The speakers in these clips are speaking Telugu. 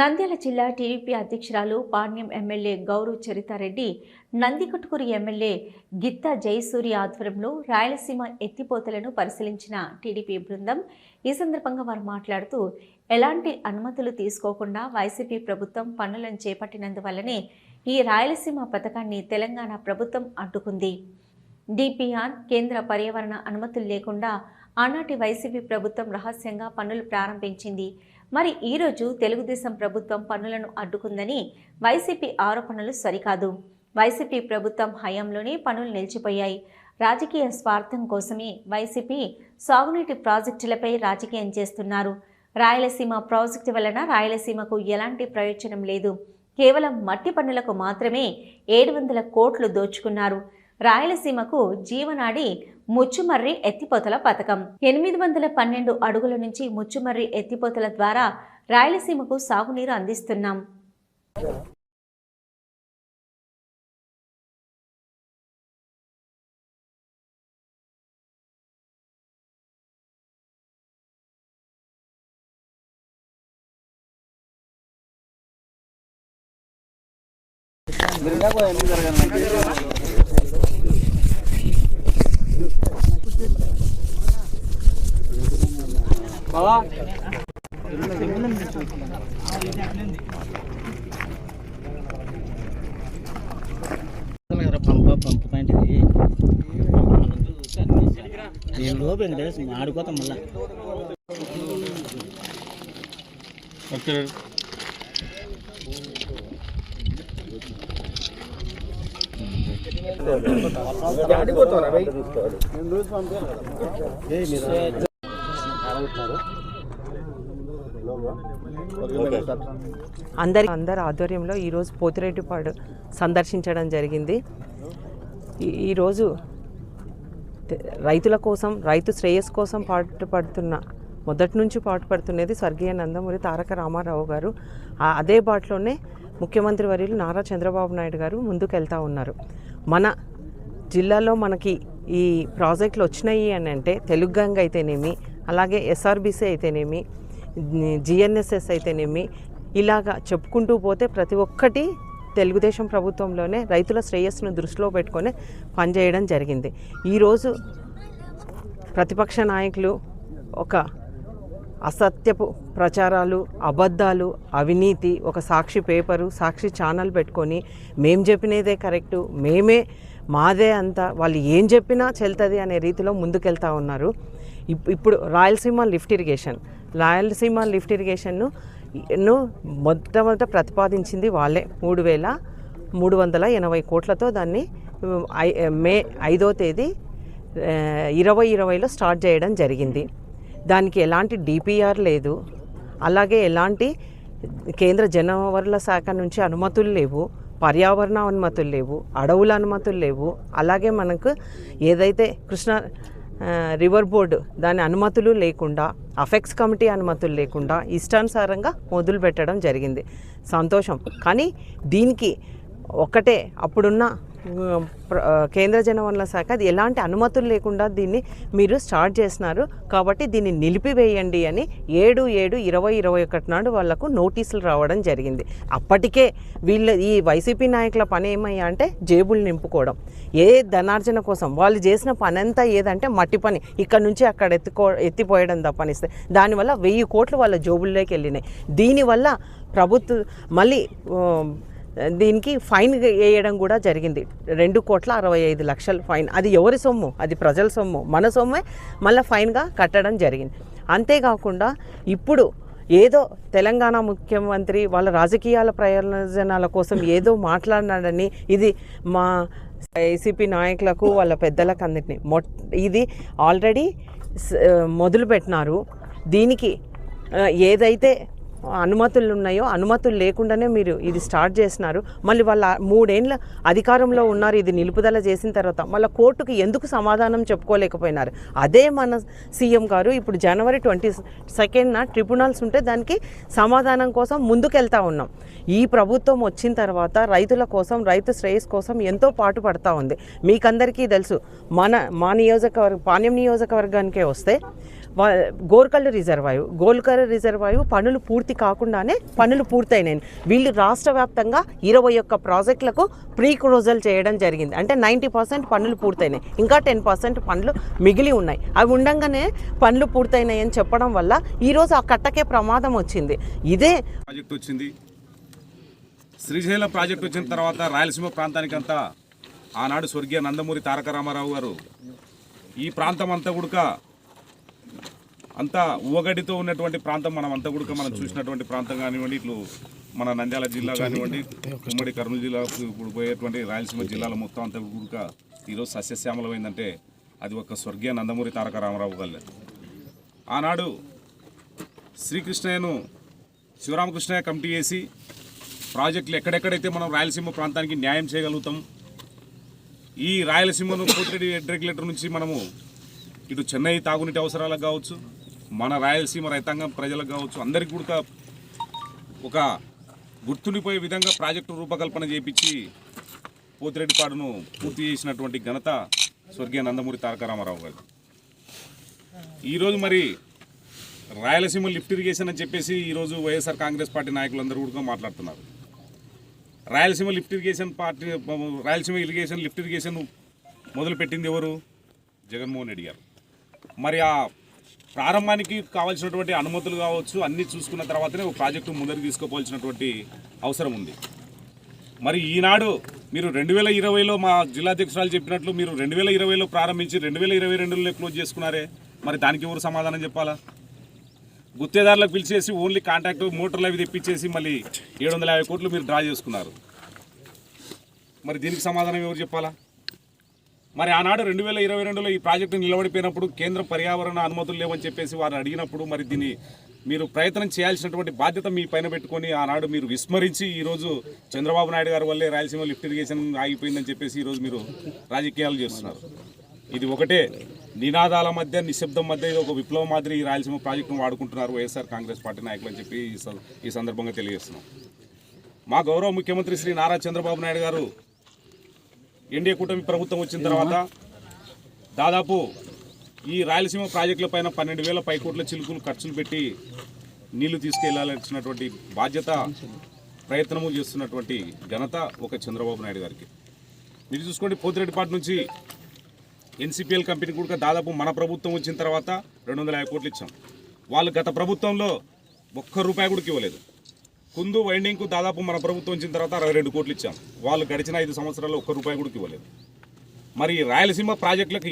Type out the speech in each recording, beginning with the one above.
నంద్యాల జిల్లా టీడీపీ అధ్యక్షురాలు పాణ్యం ఎమ్మెల్యే గౌరు చరితారెడ్డి, నందికొట్కూరు ఎమ్మెల్యే గిత్తా జయసూర్య ఆధ్వర్యంలో రాయలసీమ ఎత్తిపోతలను పరిశీలించిన టీడీపీ బృందం. ఈ సందర్భంగా వారు మాట్లాడుతూ, ఎలాంటి అనుమతులు తీసుకోకుండా వైసీపీ ప్రభుత్వం పనులను చేపట్టినందువల్లనే ఈ రాయలసీమ పథకాన్ని తెలంగాణ ప్రభుత్వం అడ్డుకుంది. డిపిఆర్, కేంద్ర పర్యావరణ అనుమతులు లేకుండా ఆనాటి వైసీపీ ప్రభుత్వం రహస్యంగా పనులు ప్రారంభించింది. మరి ఈరోజు తెలుగుదేశం ప్రభుత్వం పనులను అడ్డుకుందని వైసీపీ ఆరోపణలు సరికాదు. వైసీపీ ప్రభుత్వం హయాంలోనే పనులు నిలిచిపోయాయి. రాజకీయ స్వార్థం కోసమే వైసీపీ సాగునీటి ప్రాజెక్టులపై రాజకీయం చేస్తున్నారు. రాయలసీమ ప్రాజెక్టు వలన రాయలసీమకు ఎలాంటి ప్రయోజనం లేదు. కేవలం మట్టి పన్నులకు మాత్రమే 700 కోట్లు దోచుకున్నారు. రాయలసీమకు జీవనాడి ముచ్చుమర్రి ఎత్తిపోతల పథకం. 812 అడుగుల నుంచి ముచ్చుమర్రి ఎత్తిపోతల ద్వారా రాయలసీమకు సాగునీరు అందిస్తున్నాం. పంపు పాయింట్ ఇది నేను లోపలికి ఆడుకోతాం మళ్ళా. అందరి ఆధ్వర్యంలో ఈరోజు పోతిరెడ్డిపాడు సందర్శించడం జరిగింది. ఈరోజు రైతుల కోసం, రైతు శ్రేయస్సు కోసం మొదటి నుంచి పాటుపడుతున్నది స్వర్గీయ నందమూరి తారక రామారావు గారు. అదే బాటలోనే ముఖ్యమంత్రి వర్యులు నారా చంద్రబాబు నాయుడు గారు ముందుకెళ్తూ ఉన్నారు. మన జిల్లాలో మనకి ఈ ప్రాజెక్టులు వచ్చినాయి అని అంటే తెలుగు గంగ అయితేనేమి, అలాగే ఎస్ఆర్బీసీ అయితేనేమి, జిఎన్ఎస్ఎస్ అయితేనేమి, ఇలాగా చెప్పుకుంటూ పోతే ప్రతి ఒక్కటి తెలుగుదేశం ప్రభుత్వంలోనే రైతుల శ్రేయస్సును దృష్టిలో పెట్టుకొని పనిచేయడం జరిగింది. ఈరోజు ప్రతిపక్ష నాయకులు ఒక అసత్యపు ప్రచారాలు, అబద్ధాలు, అవినీతి, ఒక సాక్షి పేపరు, సాక్షి ఛానల్ పెట్టుకొని మేం చెప్పినదే కరెక్టు, మాదే అంతా, వాళ్ళు ఏం చెప్పినా చెల్తుంది అనే రీతిలో ముందుకెళ్తూ ఉన్నారు. ఇప్పుడు రాయలసీమ లిఫ్ట్ ఇరిగేషన్ను మొట్టమొదట ప్రతిపాదించింది వాళ్ళే. 3,380 కోట్లతో దాన్ని మే 5వ తేదీ 2020లో స్టార్ట్ చేయడం జరిగింది. దానికి ఎలాంటి డిపిఆర్ లేదు, అలాగే ఎలాంటి కేంద్ర జనవనరుల శాఖ నుంచి అనుమతులు లేవు, పర్యావరణ అనుమతులు లేవు, అడవుల అనుమతులు లేవు. అలాగే మనకు ఏదైతే కృష్ణా రివర్ బోర్డు దాని అనుమతులు లేకుండా, అఫెక్స్ కమిటీ అనుమతులు లేకుండా ఇష్టానుసారంగా మొదలు పెట్టడం జరిగింది. సంతోషం. కానీ దీనికి ఒకటే అప్పుడున్న కేంద్ర జనవనరుల శాఖ అది ఎలాంటి అనుమతులు లేకుండా దీన్ని మీరు స్టార్ట్ చేసినారు కాబట్టి దీన్ని నిలిపివేయండి అని 7/7/2021 నాడు వాళ్లకు నోటీసులు రావడం జరిగింది. అప్పటికే ఈ వైసీపీ నాయకుల పని ఏమయ్యా అంటే జేబులు నింపుకోవడం, ఏ ధనార్జన కోసం వాళ్ళు చేసిన పని అంతా ఏదంటే మట్టి పని, ఇక్కడ నుంచి అక్కడ ఎత్తిపోయడం తప్పనిస్తే దానివల్ల 1000 కోట్లు వాళ్ళ జోబుల్లోకి వెళ్ళినాయి. దీనివల్ల ప్రభుత్వం మళ్ళీ దీనికి ఫైన్ వేయడం కూడా జరిగింది. 2,65,00,000 ఫైన్. అది ఎవరి సొమ్ము? అది ప్రజల సొమ్ము, మన సొమ్మే మళ్ళీ ఫైన్గా కట్టడం జరిగింది. అంతేకాకుండా ఇప్పుడు ఏదో తెలంగాణ ముఖ్యమంత్రి వాళ్ళ రాజకీయాల ప్రయోజనాల కోసం ఏదో మాట్లాడినాడని ఇది మా వైసీపీ నాయకులకు వాళ్ళ పెద్దలకు అందరినీ ఇది ఆల్రెడీ మొదలుపెట్టినారు. దీనికి ఏదైతే అనుమతులు ఉన్నాయో అనుమతులు లేకుండానే మీరు ఇది స్టార్ట్ చేసినారు. మళ్ళీ వాళ్ళ 3 ఏళ్ళ అధికారంలో ఉన్నారు. ఇది నిలుపుదల చేసిన తర్వాత మళ్ళీ కోర్టుకు ఎందుకు సమాధానం చెప్పుకోలేకపోయినారు? అదే మన సీఎం గారు ఇప్పుడు జనవరి 22న ట్రిబ్యునల్స్ ఉంటే దానికి సమాధానం కోసం ముందుకెళ్తా ఉన్నాం. ఈ ప్రభుత్వం వచ్చిన తర్వాత రైతుల కోసం, రైతు శ్రేయస్ కోసం ఎంతో పాటు పడతా ఉంది. మీకందరికీ తెలుసు. మా నియోజకవర్గం పాణ్యం నియోజకవర్గానికే వస్తే గోల్కల్లు రిజర్వాయు పనులు పూర్తి కాకుండానే పనులు పూర్తయినాయి. వీళ్ళు రాష్ట్ర వ్యాప్తంగా 21 ప్రాజెక్టులకు ప్రీ క్లోజల్ చేయడం జరిగింది. అంటే 90% పనులు పూర్తయినాయి, ఇంకా 10% పనులు మిగిలి ఉన్నాయి. అవి ఉండంగానే పనులు పూర్తయినాయి అని చెప్పడం వల్ల ఈరోజు ఆ కట్టకే ప్రమాదం వచ్చింది. ఇదే ప్రాజెక్ట్ వచ్చింది. శ్రీశైలం ప్రాజెక్ట్ వచ్చిన తర్వాత రాయలసీమ ప్రాంతానికంతా ఆనాడు స్వర్గీయ నందమూరి తారక రామారావు గారు ఈ ప్రాంతం అంతా కూడా అంతా ఊగడితో ఉన్నటువంటి ప్రాంతం మనం చూసినటువంటి ప్రాంతం కానివ్వండి, ఇట్లు మన నంద్యాల జిల్లా కానివ్వండి, ఉమ్మడి కర్నూలు జిల్లా ఇప్పుడు పోయేటువంటి రాయలసీమ జిల్లాల మొత్తం అంతా కూడా ఈరోజు సస్యశ్యామలమైందంటే అది ఒక స్వర్గీయ నందమూరి తారక రామారావు గారు. ఆనాడు శివరామకృష్ణయ్య కమిటీ వేసి ప్రాజెక్టులు ఎక్కడెక్కడైతే మనం రాయలసీమ ప్రాంతానికి న్యాయం చేయగలుగుతాం, ఈ రాయలసీమను పోతిరెడ్డి రెగ్యులేటర్ నుంచి మనము ఇటు చెన్నై తాగునీటి అవసరాలకు కావచ్చు, మన రాయలసీమ రైతాంగం ప్రజలకు కావచ్చు, అందరికీ కూడా ఒక గుర్తుండిపోయే విధంగా ప్రాజెక్టు రూపకల్పన చేయించి పోతిరెడ్డిపాడును పూర్తి చేసినటువంటి ఘనత స్వర్గీయ నందమూరి తారక రామారావు గారు. ఈరోజు మరి రాయలసీమ లిఫ్ట్ ఇరిగేషన్ అని చెప్పేసి ఈరోజు వైఎస్ఆర్ కాంగ్రెస్ పార్టీ నాయకులందరూ కూడా మాట్లాడుతున్నారు. రాయలసీమ లిఫ్ట్ ఇరిగేషన్ మొదలుపెట్టింది ఎవరు? జగన్మోహన్ రెడ్డి గారు. మరి ఆ ప్రారంభానికి కావాల్సినటువంటి అనుమతులు కావచ్చు అన్నీ చూసుకున్న తర్వాతనే ఒక ప్రాజెక్టు ముందరికి తీసుకోవాల్సినటువంటి అవసరం ఉంది. మరి ఈనాడు మీరు 2020లో మా జిల్లా అధ్యక్షురాలు చెప్పినట్లు మీరు 2020లో ప్రారంభించి 2022లో క్లోజ్ చేసుకున్నారే, మరి దానికి ఎవరు సమాధానం చెప్పాలా? గుత్తేదారులకు పిలిచేసి ఓన్లీ కాంట్రాక్ట్ మోటార్లు అవి తెప్పించేసి మళ్ళీ 750 కోట్లు మీరు డ్రా చేసుకున్నారు. మరి దీనికి సమాధానం ఎవరు చెప్పాలా? మరి ఆనాడు 2022లో ఈ ప్రాజెక్టు నిలబడిపోయినప్పుడు కేంద్ర పర్యావరణ అనుమతులు లేవని చెప్పేసి వారు అడిగినప్పుడు మరి దీన్ని మీరు ప్రయత్నం చేయాల్సినటువంటి బాధ్యత మీ పైన పెట్టుకొని ఆనాడు మీరు విస్మరించి ఈరోజు చంద్రబాబు నాయుడు గారి వల్లే రాయలసీమ లిఫ్ట్ ఇరిగేషన్ ఆగిపోయిందని చెప్పేసి ఈరోజు మీరు రాజకీయాలు చేస్తున్నారు. ఇది ఒకటే నినాదాల మధ్య నిశ్శబ్దం మధ్య ఇది ఒక విప్లవం మాదిరి ఈ రాయలసీమ ప్రాజెక్టును వాడుకుంటున్నారు వైఎస్ఆర్ కాంగ్రెస్ పార్టీ నాయకులు అని చెప్పి ఈ సందర్భంగా తెలియజేస్తున్నాం. మా గౌరవ ముఖ్యమంత్రి శ్రీ నారా చంద్రబాబు నాయుడు గారు ఎన్డీఏ కూటమి ప్రభుత్వం వచ్చిన తర్వాత దాదాపు ఈ రాయలసీమ ప్రాజెక్టుల పైన 12,000 పైకోట్ల చిలుకులు ఖర్చులు పెట్టి నీళ్లు తీసుకెళ్లాల్సినటువంటి బాధ్యత ప్రయత్నము చేస్తున్నటువంటి ఘనత ఒక చంద్రబాబు నాయుడు గారికి. మీరు చూసుకోండి, పోతిరెడ్డిపాటు నుంచి ఎన్సీపీఎల్ కంపెనీ కూడా దాదాపు మన ప్రభుత్వం వచ్చిన తర్వాత 250 కోట్లు ఇచ్చాం. వాళ్ళు గత ప్రభుత్వంలో ₹1 కూడా ఇవ్వలేదు. కుందు వైండింగ్కు దాదాపు మన ప్రభుత్వం వచ్చిన తర్వాత 62 కోట్లు ఇచ్చాం. వాళ్ళు గడిచిన 5 సంవత్సరాల్లో ₹1 కూడా ఇవ్వలేదు. మరి రాయలసీమ ప్రాజెక్టులకు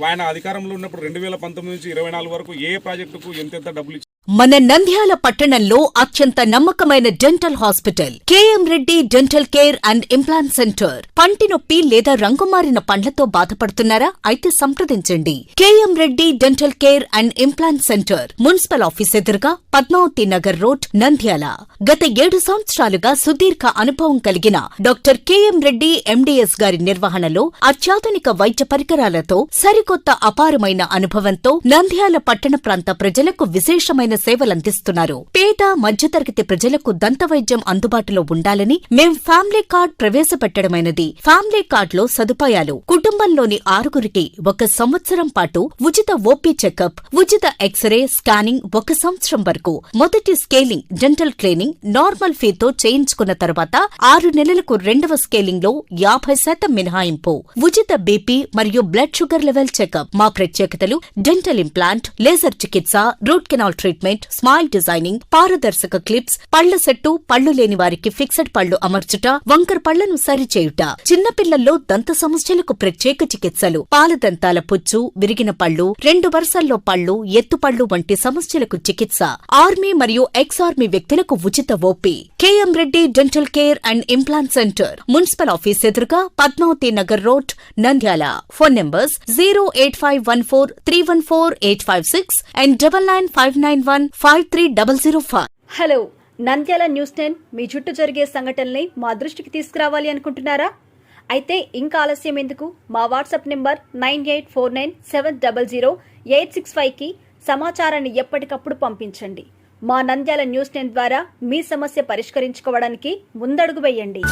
ఆయన అధికారంలో ఉన్నప్పుడు 2019 నుంచి 24 వరకు ఏ ప్రాజెక్టుకు ఎంతెంత డబ్బులు ఇచ్చారు? మన నంద్యాల పట్టణంలో అత్యంత నమ్మకమైన dental hospital K M Reddy dental care and implant centre. పంటి నొప్పి లేదా రంగుమారిన పండ్లతో బాధపడుతున్నారా? అయితే సంప్రదించండి. K M Reddy dental care and implant centre, municipal office ఎదురుగా, పద్మావతి నగర్ రోడ్, నంద్యాల. గత 7 సంవత్సరాలుగా సుదీర్ఘ అనుభవం కలిగిన డాక్టర్ కేఎం రెడ్డి ఎండీఎస్ గారి నిర్వహణలో అత్యాధునిక వైద్య పరికరాలతో సరికొత్త అపారమైన అనుభవంతో నంద్యాల పట్టణ ప్రాంత ప్రజలకు విశేషమైన సేవలందిస్తున్నారు. పేద మధ్యతరగతి ప్రజలకు దంతవైద్యం అందుబాటులో ఉండాలని మేం ఫ్యామిలీ కార్డ్ ప్రవేశపెట్టడమైనది. ఫ్యామిలీ కార్డ్ లో సదుపాయాలు: కుటుంబంలోని 6గురికి 1 సంవత్సరం పాటు ఉచిత ఓపీ చెకప్, ఉచిత ఎక్స్రే స్కానింగ్ 1 సంవత్సరం వరకు, మొదటి స్కేలింగ్ డెంటల్ క్లీనింగ్ నార్మల్ ఫీతో చేయించుకున్న తర్వాత 6 నెలలకు 2వ స్కేలింగ్ లో 50% మినహాయింపు, ఉచిత బీపీ మరియు బ్లడ్ షుగర్ లెవెల్ చెకప్. మా ప్రత్యేకతలు: డెంటల్ ఇంప్లాంట్, లేజర్ చికిత్స, root canal treatment, smile designing, పారదర్శక క్లిప్స్, పళ్ల సెట్టు, పళ్లు లేని వారికి ఫిక్స్డ్ పళ్లు అమర్చుట, వంకర పళ్లను సరిచేయుట, చిన్నపిల్లల్లో దంత సమస్యలకు ప్రత్యేక చికిత్సలు, పాలదంతాల పుచ్చు, విరిగిన పళ్లు, 2 వరుసల్లో పళ్లు, ఎత్తుపళ్లు వంటి సమస్యలకు చికిత్స, ఆర్మీ మరియు ఎక్స్ ఆర్మీ వ్యక్తులకు ఉచిత OP. KM Reddy dental care and implant centre, municipal office ఎదురుగా, Padmavathi Nagar road, Nandyal. Phone numbers 08514314856 and 9959153005. Hello, Nandyal news 10 మీ చుట్టూ జరిగే సంఘటనల్ని మా దృష్టికి తీసుకురావాలి అనుకుంటున్నారా? అయితే ఇంకా ఆలస్యం ఎందుకు? మా వాట్సాప్ నెంబర్ 9849700865కి సమాచారాన్ని ఎప్పటికప్పుడు పంపించండి. మా నంద్యాల న్యూస్ 10 ద్వారా మీ సమస్య పరిష్కరించుకోవడానికి ముందడుగు వేయండి.